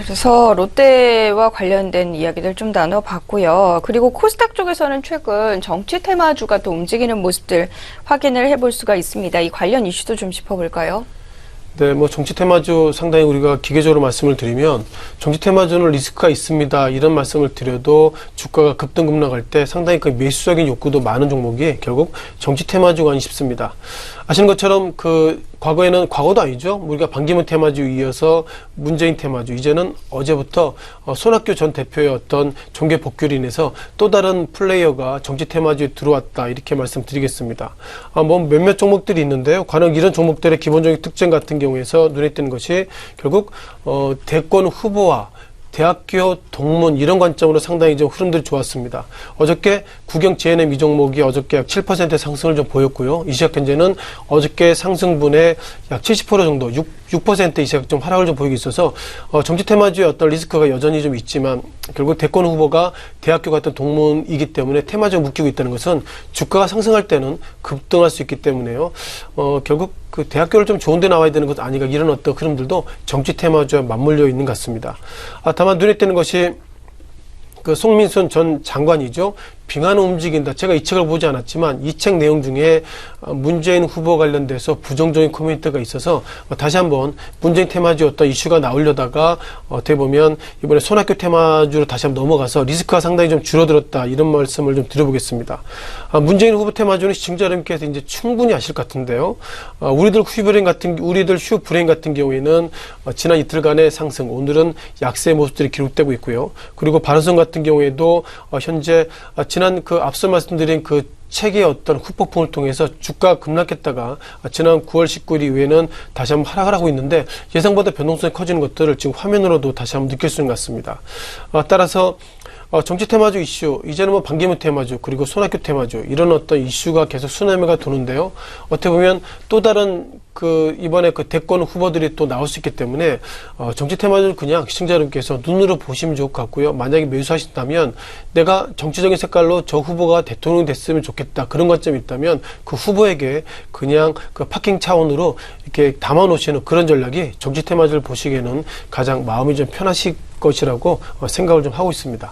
그래서 롯데와 관련된 이야기들 좀 나눠봤고요. 그리고 코스닥 쪽에서는 최근 정치 테마주가 또 움직이는 모습들 확인을 해볼 수가 있습니다. 이 관련 이슈도 좀 짚어볼까요? 네, 뭐 정치 테마주 상당히 우리가 기계적으로 말씀을 드리면 정치 테마주는 리스크가 있습니다. 이런 말씀을 드려도 주가가 급등급락할 때 상당히 그 매수적인 욕구도 많은 종목이 결국 정치 테마주가 아니 싶습니다. 아시는 것처럼 과거도 아니죠. 우리가 반기문 테마주 이어서 문재인 테마주, 이제는 어제부터 손학규 전 대표의 어떤 종교 복귀로 인해서 또 다른 플레이어가 정치 테마주에 들어왔다, 이렇게 말씀드리겠습니다. 뭐 몇몇 종목들이 있는데요. 과연 이런 종목들의 기본적인 특징 같은 경우에서 눈에 띄는 것이 결국 대권 후보와 대학교 동문 이런 관점으로 상당히 좀 흐름들이 좋았습니다. 어저께 국영 G&M 이 종목이 어저께 약 7%의 상승을 좀 보였고요. 이 시각 현재는 어저께 상승분의 약 70% 정도, 6% 이 시각 좀 하락을 좀 보이고 있어서 정치 테마주의 어떤 리스크가 여전히 좀 있지만 결국 대권 후보가 대학교 같은 동문이기 때문에 테마주가 묶이고 있다는 것은 주가가 상승할 때는 급등할 수 있기 때문에요. 결국 그 대학교를 좀 좋은 데 나와야 되는 것 아닌가, 이런 어떤 흐름들도 정치 테마주와 맞물려 있는 것 같습니다. 다만 눈에 띄는 것이 그 송민순 전 장관이죠. 빙하는 움직인다. 제가 이 책을 보지 않았지만 이 책 내용 중에 문재인 후보 관련돼서 부정적인 코멘트가 있어서 다시 한번 문재인 테마주 어떤 이슈가 나오려다가 어떻게 보면 이번에 손학규 테마주로 다시 한번 넘어가서 리스크가 상당히 좀 줄어들었다, 이런 말씀을 좀 드려보겠습니다. 문재인 후보 테마주는 시청자 여러분께서 이제 충분히 아실 것 같은데요. 우리들 휴 브레인 같은 경우에는 지난 이틀간의 상승, 오늘은 약세의 모습들이 기록되고 있고요. 그리고 바른선 같은 경우에도 현재 지난 앞서 말씀드린 책의 어떤 후폭풍을 통해서 주가가 급락했다가 지난 9월 19일 이후에는 다시 한번 하락을 하고 있는데 예상보다 변동성이 커지는 것들을 지금 화면으로도 다시 한번 느낄 수 있는 것 같습니다. 따라서 정치 테마주 이슈, 이제는 뭐 반기문 테마주, 그리고 손학규 테마주, 이런 어떤 이슈가 계속 수뇌매가 도는데요. 어떻게 보면 또 다른 이번에 대권 후보들이 또 나올 수 있기 때문에 정치 테마주를 그냥 시청자 여러분께서 눈으로 보시면 좋을 것 같고요. 만약에 매수하신다면 내가 정치적인 색깔로 저 후보가 대통령이 됐으면 좋겠다, 그런 관점이 있다면 그 후보에게 그냥 파킹 차원으로 이렇게 담아 놓으시는 그런 전략이 정치 테마주를 보시기에는 가장 마음이 좀 편하실 것이라고 생각을 좀 하고 있습니다.